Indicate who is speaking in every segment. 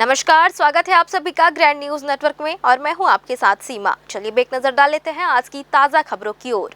Speaker 1: नमस्कार, स्वागत है आप सभी का ग्रैंड न्यूज नेटवर्क में और मैं हूं आपके साथ सीमा। चलिए एक नजर डाल लेते हैं आज की ताजा खबरों की ओर।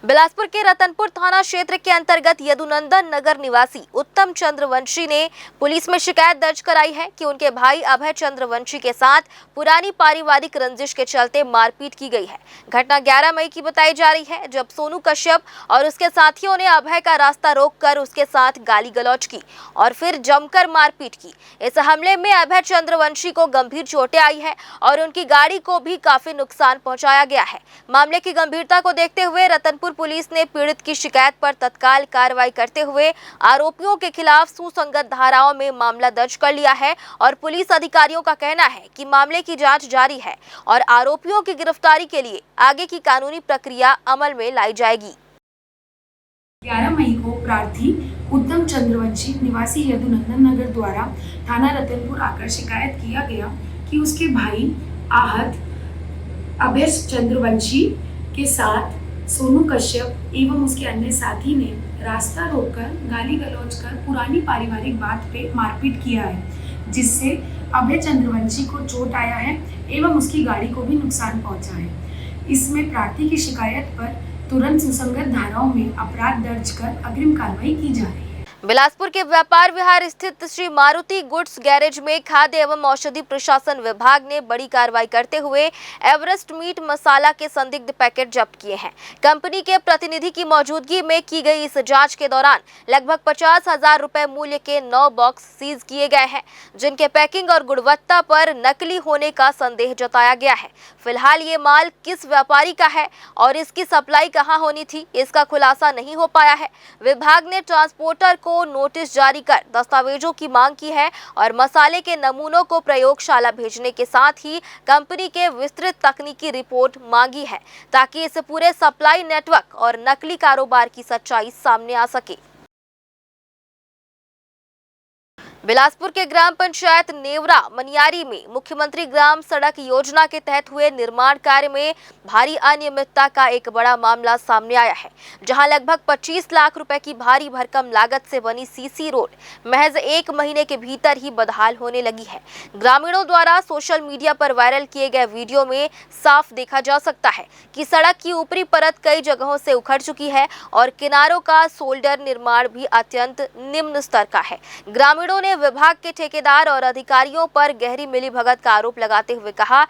Speaker 1: बिलासपुर के रतनपुर थाना क्षेत्र के अंतर्गत यदुनंदन नगर निवासी उत्तम चंद्रवंशी ने पुलिस में शिकायत दर्ज कराई है कि उनके भाई अभय चंद्रवंशी के साथ पुरानी पारिवारिक रंजिश के चलते मारपीट की गई है। घटना 11 मई की बताई जा रही है, जब सोनू कश्यप और उसके साथियों ने अभय का रास्ता रोककर उसके साथ गाली गलौज की और फिर जमकर मारपीट की। इस हमले में अभय चंद्रवंशी को गंभीर चोटें आई है और उनकी गाड़ी को भी काफी नुकसान पहुंचाया गया है। मामले की गंभीरता को देखते हुए रतनपुर पुलिस ने पीड़ित की शिकायत पर तत्काल कार्रवाई करते हुए आरोपियों के खिलाफ सुसंगत धाराओं में मामला दर्ज कर लिया है और पुलिस अधिकारियों का कहना है कि मामले की जांच जारी है और आरोपियों की गिरफ्तारी के लिए आगे की कानूनी प्रक्रिया अमल में लाई जाएगी।
Speaker 2: 11 मई को प्रार्थी उत्तम चंद्रवंशी निवासी यदुनंदन नगर द्वारा थाना रतनपुर आकर शिकायत किया गया कि उसके भाई आहत अभय चंद्रवंशी के साथ सोनू कश्यप एवं उसके अन्य साथी ने रास्ता रोककर गाली गलौज कर पुरानी पारिवारिक बात पे मारपीट किया है, जिससे अभय चंद्रवंशी को चोट आया है एवं उसकी गाड़ी को भी नुकसान पहुंचा है। इसमें प्रार्थी की शिकायत पर तुरंत सुसंगत धाराओं में अपराध दर्ज कर अग्रिम कार्रवाई की जा रही है।
Speaker 1: बिलासपुर के व्यापार विहार स्थित श्री मारुति गुड्स गैरेज में खाद्य एवं औषधि प्रशासन विभाग ने बड़ी कार्रवाई करते हुए एवरेस्ट मीट मसाला के संदिग्ध पैकेट जब्त किए हैं। कंपनी के प्रतिनिधि की मौजूदगी में की गई इस जांच के दौरान लगभग 50,000 रुपए मूल्य के 9 बॉक्स सीज किए गए हैं, जिनके पैकिंग और गुणवत्ता पर नकली होने का संदेह जताया गया है। फिलहाल ये माल किस व्यापारी का है और इसकी सप्लाई कहां होनी थी, इसका खुलासा नहीं हो पाया है। विभाग ने ट्रांसपोर्टर को नोटिस जारी कर दस्तावेजों की मांग की है और मसाले के नमूनों को प्रयोगशाला भेजने के साथ ही कंपनी के विस्तृत तकनीकी रिपोर्ट मांगी है, ताकि इस पूरे सप्लाई नेटवर्क और नकली कारोबार की सच्चाई सामने आ सके। बिलासपुर के ग्राम पंचायत नेवरा मनियारी में मुख्यमंत्री ग्राम सड़क योजना के तहत हुए निर्माण कार्य में भारी अनियमितता का एक बड़ा मामला सामने आया है, जहां लगभग 25 लाख रुपए की भारी भरकम लागत से बनी सीसी रोड महज 1 महीने के भीतर ही बदहाल होने लगी है। ग्रामीणों द्वारा सोशल मीडिया पर वायरल किए गए वीडियो में साफ देखा जा सकता है कि सड़क की ऊपरी परत कई जगहों से उखड़ चुकी है और किनारों का सोल्डर निर्माण भी अत्यंत निम्न स्तर का है। ग्रामीणों ने विभाग के ठेकेदार और अधिकारियों पर गहरी मिलीभगत का आरोप लगाते हुए कहा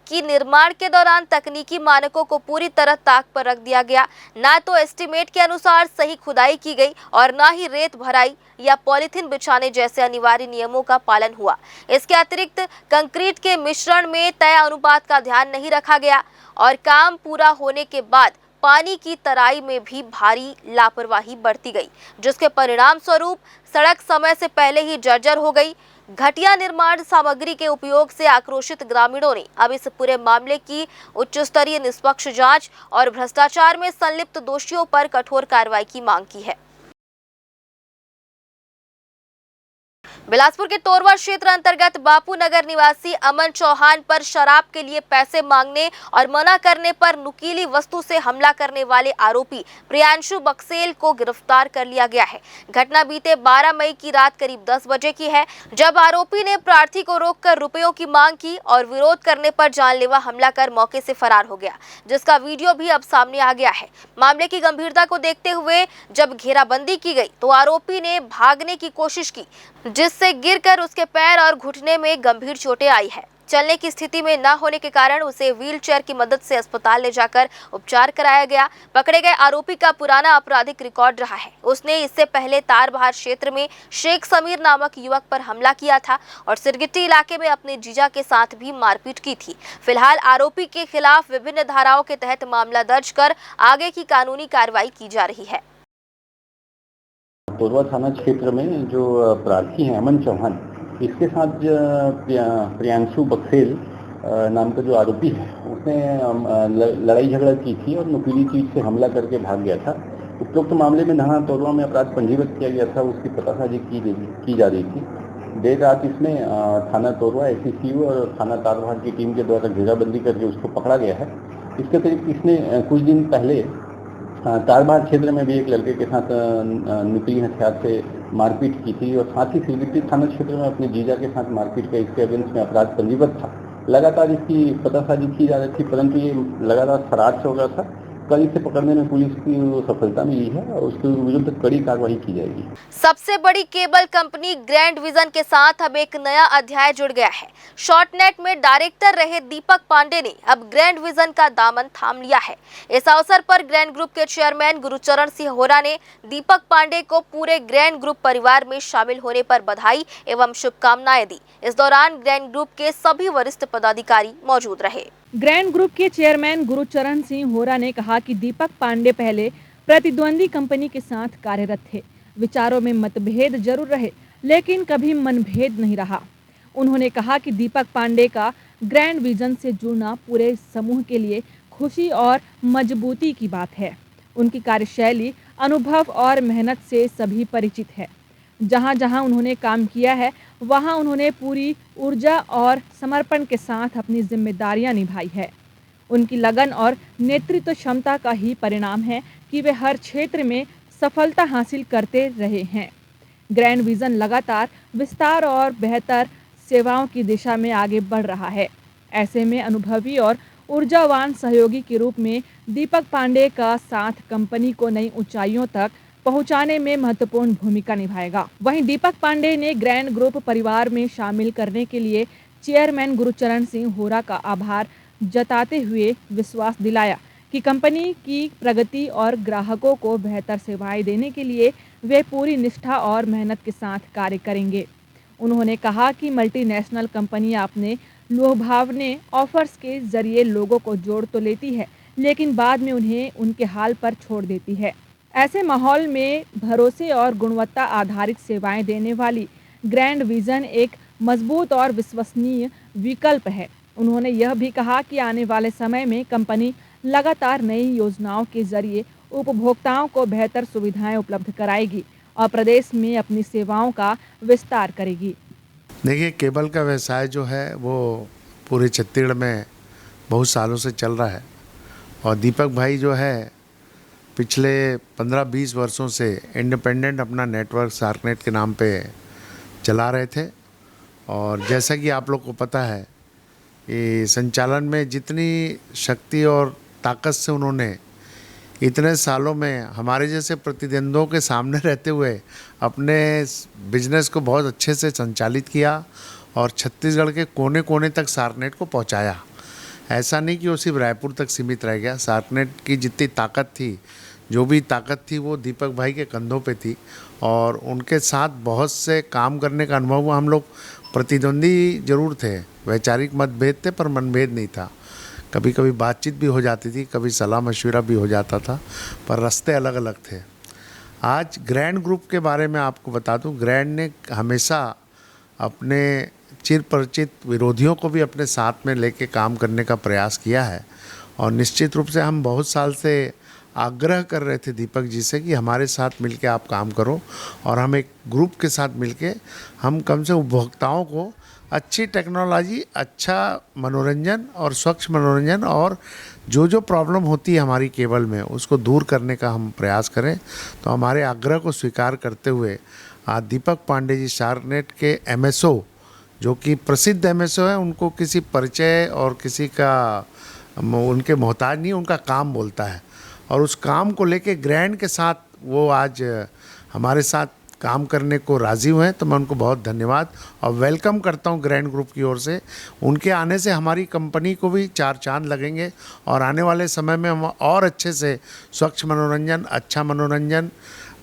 Speaker 1: कि निर्माण के दौरान तकनीकी मानकों को पूरी तरह ताक पर रख दिया गया। ना तो एस्टीमेट के अनुसार सही खुदाई की गई और ना ही रेत भराई या पॉलीथीन बिछाने जैसे अनिवार्य नियमों का पालन हुआ। इसके अतिरिक्त कंक्रीट के मिश्रण में तय अनुपात का ध्यान नहीं रखा गया और काम पूरा होने के बाद पानी की तराई में भी भारी लापरवाही बरती गई, जिसके परिणाम स्वरूप सड़क समय से पहले ही जर्जर हो गई। घटिया निर्माण सामग्री के उपयोग से आक्रोशित ग्रामीणों ने अब इस पूरे मामले की उच्च स्तरीय निष्पक्ष जांच और भ्रष्टाचार में संलिप्त दोषियों पर कठोर कार्रवाई की मांग की है। बिलासपुर के तोरवा क्षेत्र अंतर्गत बापू नगर निवासी अमन चौहान पर शराब के लिए पैसे मांगने और मना करने पर नुकीली वस्तु से हमला करने वाले आरोपी प्रियांशु बक्सेल को गिरफ्तार कर लिया गया है। घटना बीते 12 मई की रात करीब 10 बजे की है, जब आरोपी ने प्रार्थी को रोककर रुपयों की मांग की और विरोध करने पर जानलेवा हमला कर मौके से फरार हो गया, जिसका वीडियो भी अब सामने आ गया है। मामले की गंभीरता को देखते हुए जब घेराबंदी की गई तो आरोपी ने भागने की कोशिश की, जिससे गिरकर उसके पैर और घुटने में गंभीर चोटें आई है। चलने की स्थिति में न होने के कारण उसे व्हीलचेयर की मदद से अस्पताल ले जाकर उपचार कराया गया। पकड़े गए आरोपी का पुराना आपराधिक रिकॉर्ड रहा है। उसने इससे पहले तारबहार क्षेत्र में शेख समीर नामक युवक पर हमला किया था और सिरगिट्टी इलाके में अपने जीजा के साथ भी मारपीट की थी। फिलहाल आरोपी के खिलाफ विभिन्न धाराओं के तहत मामला दर्ज कर आगे की कानूनी कार्रवाई की जा रही है।
Speaker 3: तोरवा थाना क्षेत्र में जो प्रार्थी हैं अमन चौहान, इसके साथ प्रियांशु बक्सेल नाम का जो आरोपी है, उसने लड़ाई झगड़ा की थी और नुकीली चीज से हमला करके भाग गया था। उपरोक्त मामले में थाना तोरवा में अपराध पंजीबद्ध किया गया था, उसकी पतासाजी की जा रही थी। देर रात इसमें थाना तोरवा एसीसीयू और थाना तारबहार की टीम के द्वारा घेराबंदी करके उसको पकड़ा गया है। इसके अतिरिक्त इसने कुछ दिन पहले तारबाग क्षेत्र में भी एक लड़के के साथ नुकीली हथियार से मारपीट की थी और साथ ही सिलगुट्टी थाना क्षेत्र में अपने जीजा के साथ मारपीट का इसके अगेंस्ट में अपराध पंजीबद्ध था। लगातार इसकी पतासाजी की जा रही थी, परंतु ये लगातार फरार से हो गया था। कल इसे पकड़ने में पुलिस की सफलता मिली है और उसके विरुद्ध कड़ी कार्रवाई की जाएगी।
Speaker 1: सबसे बड़ी केबल कंपनी ग्रैंड विजन के साथ अब एक नया अध्याय जुड़ गया है। शॉर्टनेट में डायरेक्टर रहे दीपक पांडे ने अब ग्रैंड विजन का दामन थाम लिया है। इस अवसर पर ग्रैंड ग्रुप के चेयरमैन गुरुचरण सिंह होरा ने दीपक पांडे को पूरे ग्रैंड ग्रुप परिवार में शामिल होने पर बधाई एवं शुभकामनाएं दी। इस दौरान ग्रैंड ग्रुप के सभी वरिष्ठ पदाधिकारी मौजूद रहे।
Speaker 4: ग्रैंड ग्रुप के चेयरमैन गुरुचरण सिंह होरा ने कहा कि दीपक पांडे पहले प्रतिद्वंदी कंपनी के साथ कार्यरत थे। विचारों में मतभेद जरूर रहे, लेकिन कभी मनभेद नहीं रहा। उन्होंने कहा कि दीपक पांडे का ग्रैंड विजन से जुड़ना पूरे समूह के लिए खुशी और मजबूती की बात है। उनकी कार्यशैली, अनुभव और मेहनत से सभी परिचित है। जहां जहां उन्होंने काम किया है, वहां उन्होंने पूरी ऊर्जा और समर्पण के साथ अपनी जिम्मेदारियां निभाई है। उनकी लगन और नेतृत्व क्षमता का ही परिणाम है कि वे हर क्षेत्र में सफलता हासिल करते रहे हैं। ग्रैंड विजन लगातार विस्तार और बेहतर सेवाओं की दिशा में आगे बढ़ रहा है। ऐसे में अनुभवी और ऊर्जावान सहयोगी के रूप में दीपक पांडे का साथ कंपनी को नई ऊंचाइयों तक पहुंचाने में महत्वपूर्ण भूमिका निभाएगा। वहीं दीपक पांडे ने ग्रैंड ग्रुप परिवार में शामिल करने के लिए चेयरमैन गुरुचरण सिंह होरा का आभार जताते हुए विश्वास दिलाया कि कंपनी की प्रगति और ग्राहकों को बेहतर सेवाएं देने के लिए वे पूरी निष्ठा और मेहनत के साथ कार्य करेंगे। उन्होंने कहा कि मल्टीनेशनल कंपनियां अपने लुभावने ऑफर्स के जरिए लोगों को जोड़ तो लेती है, लेकिन बाद में उन्हें उनके हाल पर छोड़ देती है। ऐसे माहौल में भरोसे और गुणवत्ता आधारित सेवाएं देने वाली ग्रैंड विजन एक मजबूत और विश्वसनीय विकल्प है। उन्होंने यह भी कहा कि आने वाले समय में कंपनी लगातार नई योजनाओं के जरिए उपभोक्ताओं को बेहतर सुविधाएं उपलब्ध कराएगी और प्रदेश में अपनी सेवाओं का विस्तार करेगी।
Speaker 5: देखिए, केबल का व्यवसाय जो है वो पूरे छत्तीसगढ़ में बहुत सालों से चल रहा है और दीपक भाई जो है पिछले 15-20 वर्षों से इंडिपेंडेंट अपना नेटवर्क शार्कनेट के नाम पे चला रहे थे। और जैसा कि आप लोग को पता है कि संचालन में जितनी शक्ति और ताकत से उन्होंने इतने सालों में हमारे जैसे प्रतिद्वंद्वियों के सामने रहते हुए अपने बिजनेस को बहुत अच्छे से संचालित किया और छत्तीसगढ़ के कोने कोने तक शार्कनेट को पहुंचाया। ऐसा नहीं कि वो सिर्फ रायपुर तक सीमित रह गया। शार्कनेट की जितनी ताकत थी, जो भी ताकत थी, वो दीपक भाई के कंधों पे थी और उनके साथ बहुत से काम करने का अनुभव हुआ। हम लोग प्रतिद्वंदी जरूर थे, वैचारिक मतभेद थे पर मनभेद नहीं था। कभी कभी बातचीत भी हो जाती थी, कभी सलाह मशविरा भी हो जाता था, पर रास्ते अलग अलग थे। आज ग्रैंड ग्रुप के बारे में आपको बता दूं, ग्रैंड ने हमेशा अपने चिर परिचित विरोधियों को भी अपने साथ में लेके काम करने का प्रयास किया है। और निश्चित रूप से हम बहुत साल से आग्रह कर रहे थे दीपक जी से कि हमारे साथ मिलके आप काम करो और हम एक ग्रुप के साथ मिलके हम कम से उपभोक्ताओं को अच्छी टेक्नोलॉजी, अच्छा मनोरंजन और स्वच्छ मनोरंजन और जो जो प्रॉब्लम होती है हमारी केबल में उसको दूर करने का हम प्रयास करें। तो हमारे आग्रह को स्वीकार करते हुए आज दीपक पांडे जी शार्कनेट के MSO, जो कि प्रसिद्ध MSO है, उनको किसी परिचय और किसी का उनके मोहताज नहीं, उनका काम बोलता है और उस काम को लेके ग्रैंड के साथ वो आज हमारे साथ काम करने को राज़ी हुए हैं। तो मैं उनको बहुत धन्यवाद और वेलकम करता हूं ग्रैंड ग्रुप की ओर से। उनके आने से हमारी कंपनी को भी 4 चांद लगेंगे और आने वाले समय में हम और अच्छे से स्वच्छ मनोरंजन, अच्छा मनोरंजन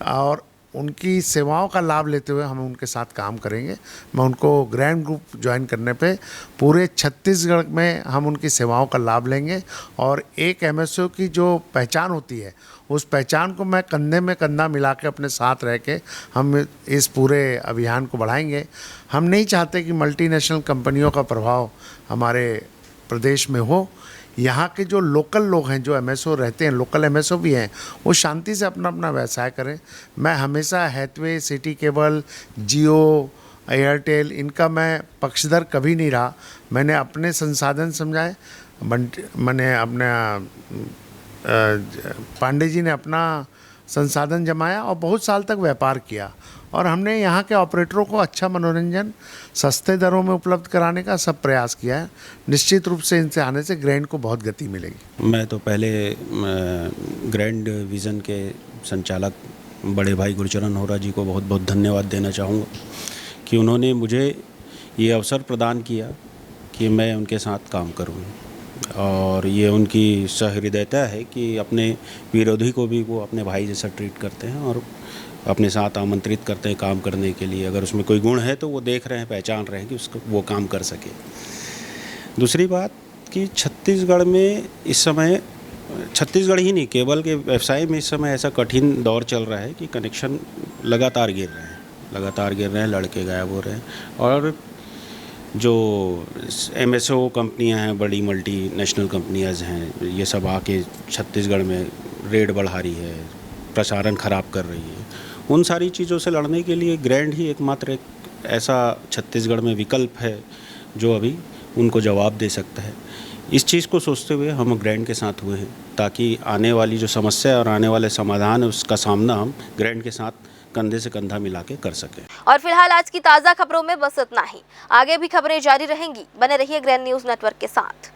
Speaker 5: और उनकी सेवाओं का लाभ लेते हुए हम उनके साथ काम करेंगे। मैं उनको ग्रैंड ग्रुप ज्वाइन करने पे पूरे छत्तीसगढ़ में हम उनकी सेवाओं का लाभ लेंगे और एक MSO की जो पहचान होती है उस पहचान को मैं कंधे में कंधा मिला के अपने साथ रह के हम इस पूरे अभियान को बढ़ाएंगे। हम नहीं चाहते कि मल्टीनेशनल कंपनियों का प्रभाव हमारे प्रदेश में हो। यहाँ के जो लोकल लोग हैं, जो MSO रहते हैं, लोकल MSO भी हैं, वो शांति से अपना अपना व्यवसाय करें। मैं हमेशा हैथवे, सिटी केबल, जियो, एयरटेल, इनका मैं पक्षधर कभी नहीं रहा। मैंने अपने संसाधन समझाए, मैंने अपना पांडे जी ने अपना संसाधन जमाया और बहुत साल तक व्यापार किया और हमने यहाँ के ऑपरेटरों को अच्छा मनोरंजन सस्ते दरों में उपलब्ध कराने का सब प्रयास किया है। निश्चित रूप से इनसे आने से ग्रैंड को बहुत गति मिलेगी।
Speaker 6: मैं तो पहले ग्रैंड विज़न के संचालक बड़े भाई गुरुचरण होरा जी को बहुत बहुत धन्यवाद देना चाहूँगा कि उन्होंने मुझे ये अवसर प्रदान किया कि मैं उनके साथ काम करूँ, और ये उनकी सहृदयता है कि अपने विरोधी को भी वो अपने भाई जैसा ट्रीट करते हैं और अपने साथ आमंत्रित करते हैं काम करने के लिए। अगर उसमें कोई गुण है तो वो देख रहे हैं, पहचान रहे हैं कि उसको वो काम कर सके। दूसरी बात कि छत्तीसगढ़ में इस समय, छत्तीसगढ़ ही नहीं केबल के व्यवसाय में इस समय ऐसा कठिन दौर चल रहा है कि कनेक्शन लगातार गिर रहे हैं, लड़के गायब हो रहे हैं, और जो MSO कंपनियां हैं, बड़ी मल्टीनेशनल कंपनियां हैं, ये सब आके छत्तीसगढ़ में रेट बढ़ा रही है, प्रसारण खराब कर रही है। उन सारी चीज़ों से लड़ने के लिए ग्रैंड ही एकमात्र एक ऐसा छत्तीसगढ़ में विकल्प है जो अभी उनको जवाब दे सकता है। इस चीज़ को सोचते हुए हम ग्रैंड के साथ हुए हैं, ताकि आने वाली जो समस्या और आने वाले समाधान है उसका सामना हम ग्रैंड के साथ कंधे से कंधा मिला के कर सकें।
Speaker 1: और फिलहाल आज की ताज़ा खबरों में बस इतना ही। आगे भी खबरें जारी रहेंगी, बने रहिए ग्रैंड न्यूज़ नेटवर्क के साथ।